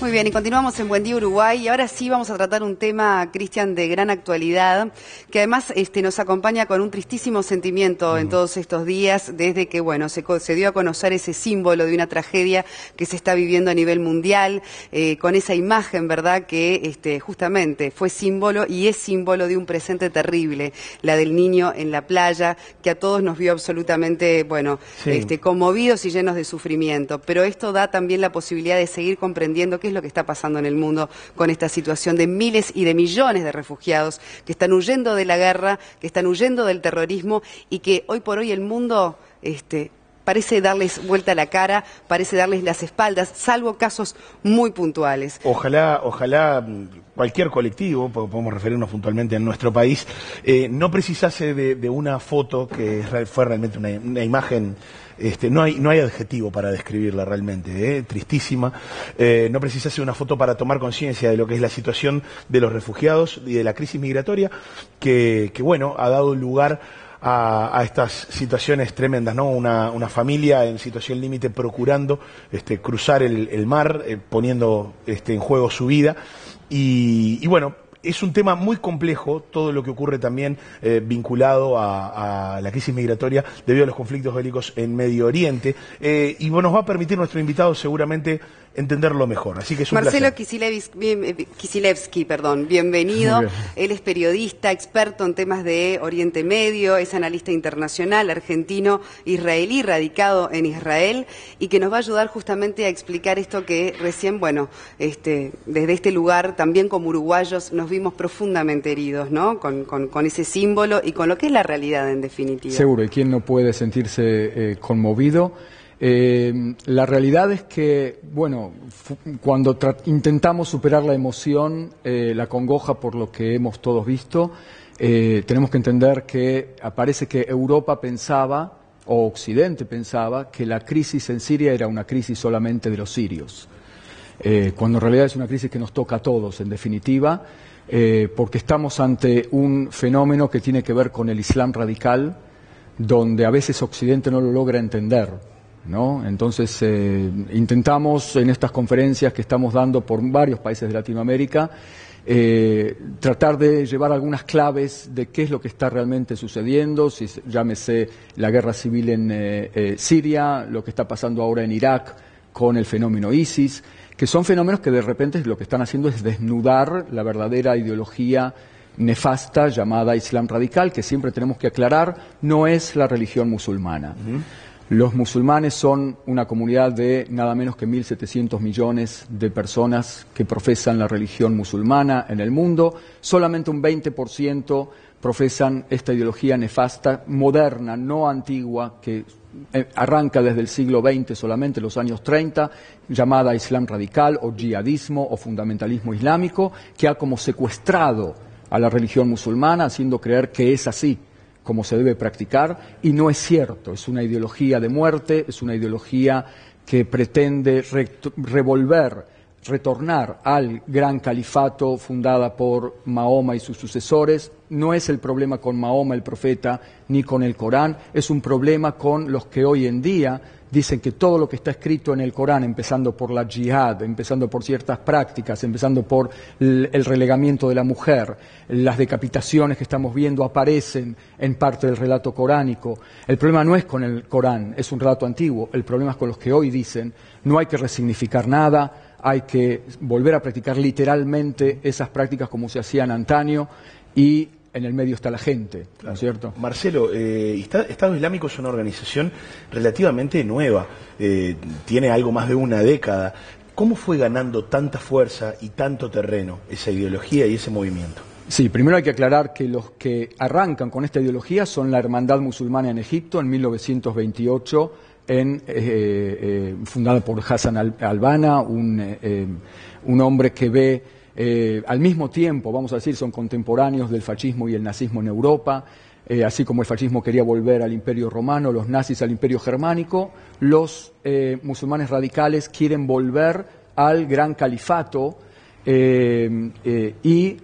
Muy bien, y continuamos en Buen Día Uruguay, y ahora sí vamos a tratar un tema, Cristian, de gran actualidad, que además nos acompaña con un tristísimo sentimiento en todos estos días, desde que, bueno, se dio a conocer ese símbolo de una tragedia que se está viviendo a nivel mundial, con esa imagen, ¿verdad?, que justamente fue símbolo y es símbolo de un presente terrible, la del niño en la playa, que a todos nos vio absolutamente, bueno, sí, conmovidos y llenos de sufrimiento. Pero esto da también la posibilidad de seguir comprendiendo qué es lo que está pasando en el mundo con esta situación de miles y de millones de refugiados que están huyendo de la guerra, que están huyendo del terrorismo y que hoy por hoy el mundo parece darles vuelta a la cara, parece darles las espaldas, salvo casos muy puntuales. Ojalá cualquier colectivo, porque podemos referirnos puntualmente en nuestro país, no precisase de una foto que fue realmente una imagen. No hay adjetivo para describirla realmente, tristísima. No precisase una foto para tomar conciencia de lo que es la situación de los refugiados y de la crisis migratoria que bueno, ha dado lugar a estas situaciones tremendas, ¿no? Una familia en situación límite procurando cruzar el mar, poniendo en juego su vida y bueno, es un tema muy complejo todo lo que ocurre también vinculado a la crisis migratoria debido a los conflictos bélicos en Medio Oriente y nos va a permitir nuestro invitado seguramente entenderlo mejor. Así que es un Marcelo placer. Kisilevsky, bienvenido. Él es periodista, experto en temas de Oriente Medio, es analista internacional, argentino, israelí, radicado en Israel, y que nos va a ayudar justamente a explicar esto que recién, bueno, desde este lugar, también como uruguayos, nos vimos profundamente heridos, ¿no? Con ese símbolo y con lo que es la realidad en definitiva. Seguro, y quién no puede sentirse conmovido. La realidad es que, bueno, cuando intentamos superar la emoción, la congoja por lo que hemos todos visto, tenemos que entender que parece que Europa pensaba, o Occidente pensaba, que la crisis en Siria era una crisis solamente de los sirios, cuando en realidad es una crisis que nos toca a todos, en definitiva, porque estamos ante un fenómeno que tiene que ver con el Islam radical, donde a veces Occidente no lo logra entender, ¿no? Entonces intentamos en estas conferencias que estamos dando por varios países de Latinoamérica tratar de llevar algunas claves de qué es lo que está realmente sucediendo, si llámese la guerra civil en Siria, lo que está pasando ahora en Irak con el fenómeno ISIS, que son fenómenos que de repente lo que están haciendo es desnudar la verdadera ideología nefasta llamada Islam radical, que siempre tenemos que aclarar, no es la religión musulmana. Los musulmanes son una comunidad de nada menos que 1.700 millones de personas que profesan la religión musulmana en el mundo. Solamente un 20% profesan esta ideología nefasta, moderna, no antigua, que arranca desde el siglo XX solamente, los años 30, llamada Islam radical o yihadismo o fundamentalismo islámico, que ha como secuestrado a la religión musulmana, haciendo creer que es así como se debe practicar, y no es cierto. Es una ideología de muerte, es una ideología que pretende retornar al gran califato fundada por Mahoma y sus sucesores. No es el problema con Mahoma el profeta ni con el Corán, es un problema con los que hoy en día dicen que todo lo que está escrito en el Corán, empezando por la yihad, empezando por ciertas prácticas, empezando por el relegamiento de la mujer, las decapitaciones que estamos viendo aparecen en parte del relato coránico. El problema no es con el Corán, es un relato antiguo, el problema es con los que hoy dicen no hay que resignificar nada, hay que volver a practicar literalmente esas prácticas como se hacían antaño, y en el medio está la gente, ¿no es cierto? Marcelo, Estado Islámico es una organización relativamente nueva, tiene algo más de una década. ¿Cómo fue ganando tanta fuerza y tanto terreno esa ideología y ese movimiento? Sí, primero hay que aclarar que los que arrancan con esta ideología son la Hermandad Musulmana en Egipto en 1928, fundada por Hassan al-Banna, un hombre que ve al mismo tiempo, vamos a decir, son contemporáneos del fascismo y el nazismo en Europa, así como el fascismo quería volver al Imperio Romano, los nazis al Imperio Germánico, los musulmanes radicales quieren volver al gran califato y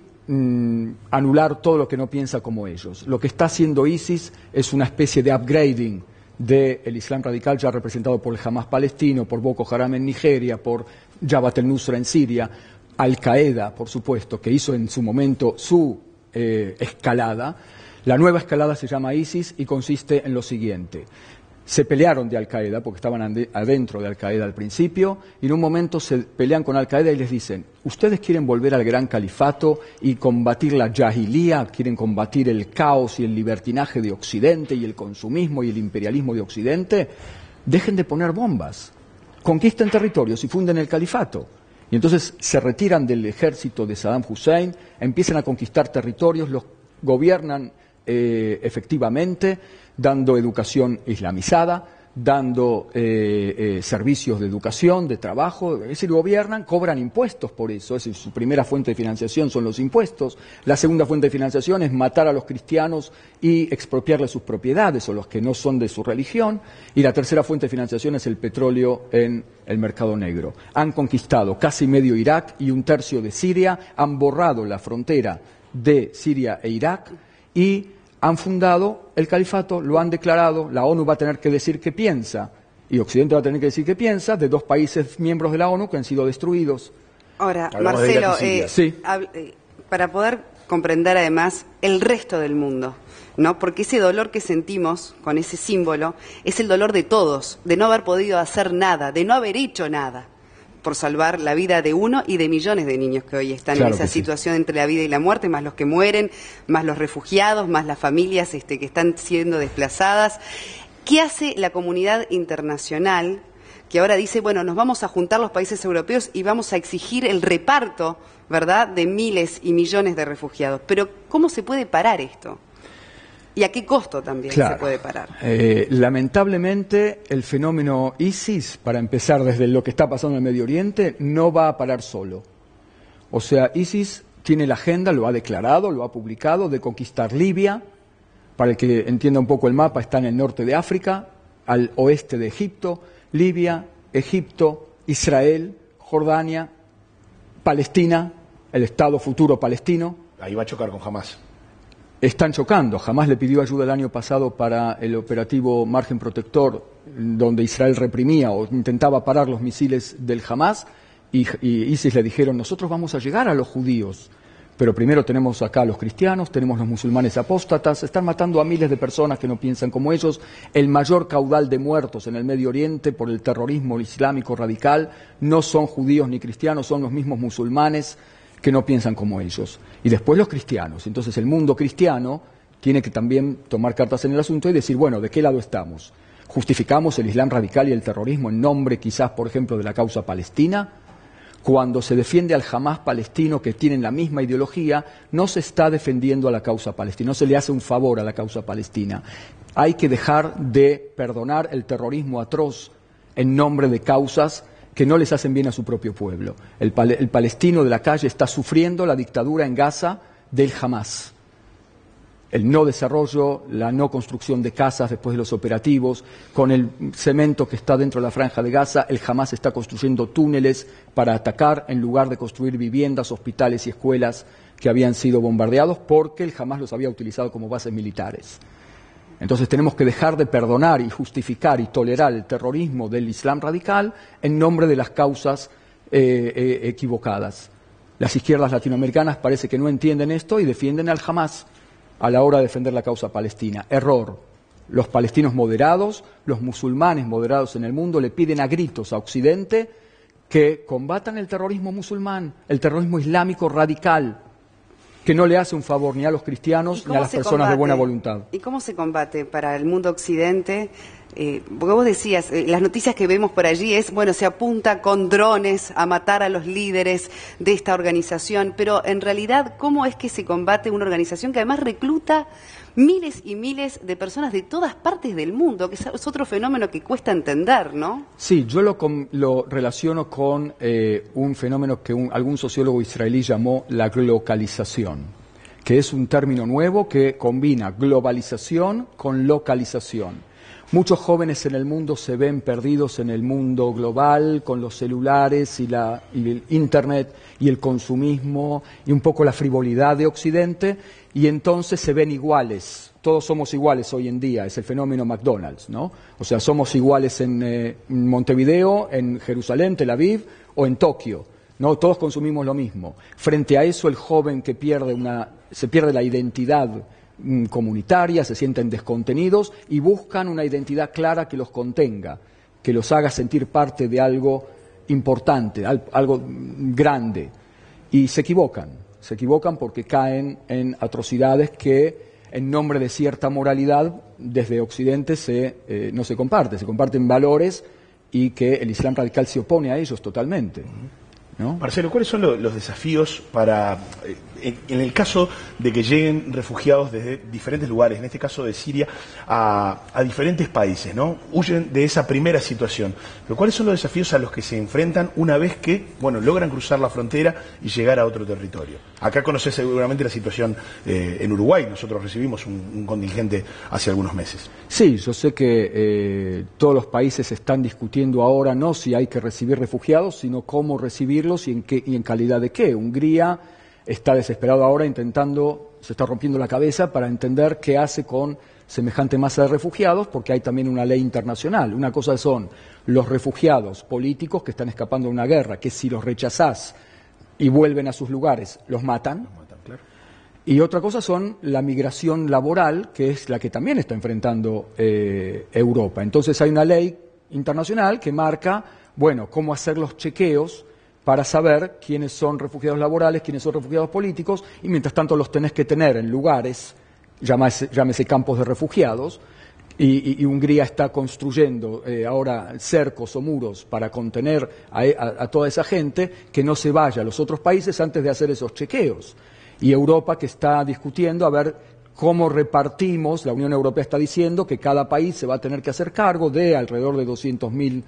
anular todo lo que no piensa como ellos. Lo que está haciendo ISIS es una especie de upgrading del Islam radical ya representado por el Hamas palestino, por Boko Haram en Nigeria, por Jabhat al-Nusra en Siria, Al-Qaeda, por supuesto, que hizo en su momento su escalada. La nueva escalada se llama ISIS y consiste en lo siguiente. Se pelearon de Al-Qaeda, porque estaban adentro de Al-Qaeda al principio, y en un momento se pelean con Al-Qaeda y les dicen, ¿ustedes quieren volver al gran califato y combatir la Jahilía? ¿Quieren combatir el caos y el libertinaje de Occidente y el consumismo y el imperialismo de Occidente? Dejen de poner bombas, conquisten territorios y funden el califato. Y entonces se retiran del ejército de Saddam Hussein, empiezan a conquistar territorios, los gobiernan efectivamente, dando educación islamizada, dando servicios de educación, de trabajo, es decir, gobiernan, cobran impuestos por eso, es decir, su primera fuente de financiación son los impuestos, la segunda fuente de financiación es matar a los cristianos y expropiarles sus propiedades o los que no son de su religión, y la tercera fuente de financiación es el petróleo en el mercado negro. Han conquistado casi medio Irak y un tercio de Siria, han borrado la frontera de Siria e Irak y han fundado el califato, lo han declarado, la ONU va a tener que decir qué piensa y Occidente va a tener que decir qué piensa de dos países miembros de la ONU que han sido destruidos. Ahora, Hablamos Marcelo, sí. Para poder comprender además el resto del mundo, ¿no? Porque ese dolor que sentimos con ese símbolo es el dolor de todos, de no haber podido hacer nada, de no haber hecho nada por salvar la vida de uno y de millones de niños que hoy están en esa situación entre la vida y la muerte, más los que mueren, más los refugiados, más las familias que están siendo desplazadas. ¿Qué hace la comunidad internacional que ahora dice, bueno, nos vamos a juntar los países europeos y vamos a exigir el reparto, ¿verdad?, de miles y millones de refugiados? Pero ¿cómo se puede parar esto? ¿Y a qué costo también se puede parar? Lamentablemente, el fenómeno ISIS, para empezar desde lo que está pasando en el Medio Oriente, no va a parar solo. O sea, ISIS tiene la agenda, lo ha declarado, lo ha publicado, de conquistar Libia. Para el que entienda un poco el mapa, está en el norte de África, al oeste de Egipto, Libia, Egipto, Israel, Jordania, Palestina, el Estado futuro palestino. Ahí va a chocar con Hamas. Están chocando. Jamás le pidió ayuda el año pasado para el operativo Margen Protector, donde Israel reprimía o intentaba parar los misiles del Hamas, y ISIS le dijeron, nosotros vamos a llegar a los judíos, pero primero tenemos acá a los cristianos, tenemos los musulmanes apóstatas, están matando a miles de personas que no piensan como ellos, el mayor caudal de muertos en el Medio Oriente por el terrorismo islámico radical no son judíos ni cristianos, son los mismos musulmanes que no piensan como ellos. Y después los cristianos. Entonces el mundo cristiano tiene que también tomar cartas en el asunto y decir, bueno, ¿de qué lado estamos? ¿Justificamos el Islam radical y el terrorismo en nombre, quizás, por ejemplo, de la causa palestina? Cuando se defiende al Hamas palestino, que tienen la misma ideología, no se está defendiendo a la causa palestina, no se le hace un favor a la causa palestina. Hay que dejar de perdonar el terrorismo atroz en nombre de causas que no les hacen bien a su propio pueblo. El palestino de la calle está sufriendo la dictadura en Gaza del Hamas. El no desarrollo, la no construcción de casas después de los operativos, con el cemento que está dentro de la franja de Gaza, el Hamas está construyendo túneles para atacar en lugar de construir viviendas, hospitales y escuelas que habían sido bombardeados porque el Hamas los había utilizado como bases militares. Entonces tenemos que dejar de perdonar y justificar y tolerar el terrorismo del Islam radical en nombre de las causas equivocadas. Las izquierdas latinoamericanas parece que no entienden esto y defienden al Hamas a la hora de defender la causa palestina. Error. Los palestinos moderados, los musulmanes moderados en el mundo le piden a gritos a Occidente que combatan el terrorismo musulmán, el terrorismo islámico radical, que no le hace un favor ni a los cristianos ni a las personas de buena voluntad. ¿Y cómo se combate para el mundo occidente? Porque vos decías, las noticias que vemos por allí es, bueno, se apunta con drones a matar a los líderes de esta organización, pero en realidad, ¿cómo es que se combate una organización que además recluta miles y miles de personas de todas partes del mundo, que es otro fenómeno que cuesta entender, ¿no? Sí, yo lo relaciono con un fenómeno que algún sociólogo israelí llamó la glocalización, que es un término nuevo que combina globalización con localización. Muchos jóvenes en el mundo se ven perdidos en el mundo global, con los celulares y el Internet y el consumismo y un poco la frivolidad de Occidente, y entonces se ven iguales. Todos somos iguales hoy en día, es el fenómeno McDonald's, ¿no? O sea, somos iguales en Montevideo, en Jerusalén, Tel Aviv o en Tokio, ¿no? Todos consumimos lo mismo. Frente a eso, el joven que se pierde la identidad comunitaria, se sienten descontenidos y buscan una identidad clara que los contenga, que los haga sentir parte de algo importante, algo grande. Y se equivocan porque caen en atrocidades que en nombre de cierta moralidad desde Occidente no se comparten valores y que el Islam radical se opone a ellos totalmente, ¿no? Marcelo, ¿cuáles son los desafíos para, en el caso de que lleguen refugiados desde diferentes lugares, en este caso de Siria, a diferentes países, ¿no? Huyen de esa primera situación. Pero ¿cuáles son los desafíos a los que se enfrentan una vez que, logran cruzar la frontera y llegar a otro territorio? Acá conocés seguramente la situación en Uruguay. Nosotros recibimos un contingente hace algunos meses. Sí, yo sé que todos los países están discutiendo ahora no si hay que recibir refugiados, sino cómo recibirlos y en calidad de qué. Hungría está desesperado ahora se está rompiendo la cabeza para entender qué hace con semejante masa de refugiados, porque hay también una ley internacional. Una cosa son los refugiados políticos que están escapando de una guerra, que si los rechazás y vuelven a sus lugares, los matan. Claro. Y otra cosa son la migración laboral, que es la que también está enfrentando Europa. Entonces hay una ley internacional que marca, cómo hacer los chequeos para saber quiénes son refugiados laborales, quiénes son refugiados políticos, y mientras tanto los tenés que tener en lugares, llámese campos de refugiados, y Hungría está construyendo ahora cercos o muros para contener a toda esa gente que no se vaya a los otros países antes de hacer esos chequeos. Y Europa que está discutiendo a ver cómo repartimos, la Unión Europea está diciendo que cada país se va a tener que hacer cargo de alrededor de 200.000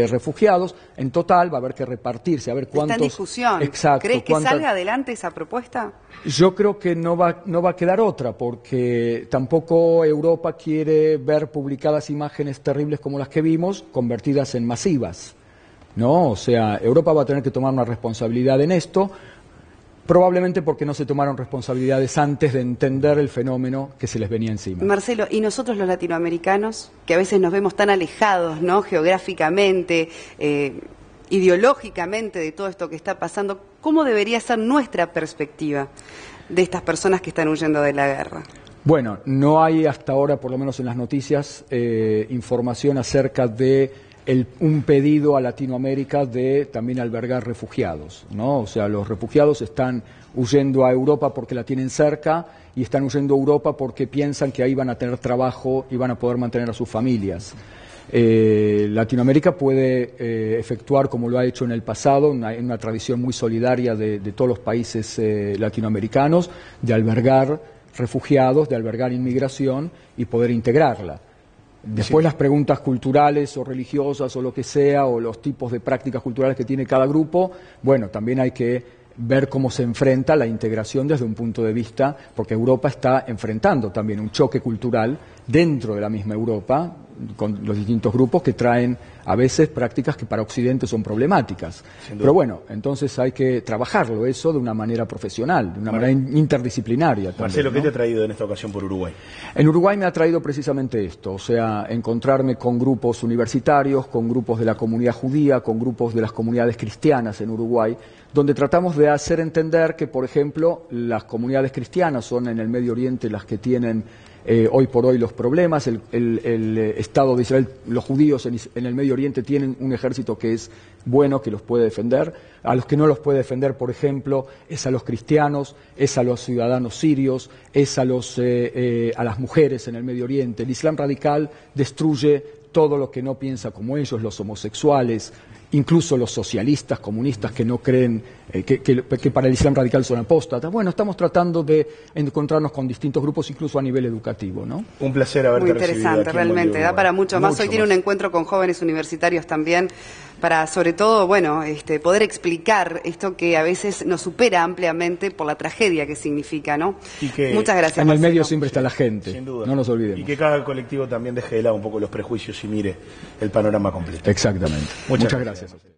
refugiados. En total va a haber que repartirse, a ver cuántos... Está en discusión. Exacto. ¿Crees que salga adelante esa propuesta? Yo creo que no va a quedar otra, porque tampoco Europa quiere ver publicadas imágenes terribles como las que vimos, convertidas en masivas, ¿no? O sea, Europa va a tener que tomar una responsabilidad en esto, probablemente porque no se tomaron responsabilidades antes de entender el fenómeno que se les venía encima. Marcelo, ¿y nosotros los latinoamericanos, que a veces nos vemos tan alejados, ¿no? Geográficamente, ideológicamente de todo esto que está pasando, cómo debería ser nuestra perspectiva de estas personas que están huyendo de la guerra? Bueno, no hay hasta ahora, por lo menos en las noticias, información acerca de un pedido a Latinoamérica de también albergar refugiados, ¿no? O sea, los refugiados están huyendo a Europa porque la tienen cerca y están huyendo a Europa porque piensan que ahí van a tener trabajo y van a poder mantener a sus familias. Latinoamérica puede efectuar, como lo ha hecho en el pasado, una tradición muy solidaria de todos los países latinoamericanos, de albergar refugiados, de albergar inmigración y poder integrarla. Después las preguntas culturales o religiosas o lo que sea, o los tipos de prácticas culturales que tiene cada grupo, también hay que ver cómo se enfrenta la integración desde un punto de vista, porque Europa está enfrentando también un choque cultural dentro de la misma Europa, con los distintos grupos que traen a veces prácticas que para Occidente son problemáticas. Pero entonces hay que trabajarlo eso de una manera profesional, de una manera interdisciplinaria también, Marcelo, ¿qué ¿no? te ha traído en esta ocasión por Uruguay? En Uruguay me ha traído precisamente esto, o sea, encontrarme con grupos universitarios, con grupos de la comunidad judía, con grupos de las comunidades cristianas en Uruguay, donde tratamos de hacer entender que, por ejemplo, las comunidades cristianas son en el Medio Oriente las que tienen hoy por hoy los problemas. El Estado de Israel, los judíos en el Medio Oriente tienen un ejército que es bueno, que los puede defender. A los que no los puede defender, por ejemplo, es a los cristianos, es a los ciudadanos sirios, es a las mujeres en el Medio Oriente. El Islam radical destruye todo lo que no piensa como ellos, los homosexuales, incluso los socialistas, comunistas que no creen que para el Islam radical son apóstatas. Bueno, estamos tratando de encontrarnos con distintos grupos, incluso a nivel educativo, ¿no? Un placer haberte Muy recibido interesante, aquí en realmente, da para mucho más. Hoy tiene un más. encuentro con jóvenes universitarios también, para sobre todo, bueno, poder explicar esto que a veces nos supera ampliamente por la tragedia que significa, ¿no? Y que muchas gracias, En el Marcelo. medio siempre está la gente, Sin duda. no nos olvidemos. Y que cada colectivo también deje de lado un poco los prejuicios y mire el panorama completo. Exactamente. Muchas Muchas gracias.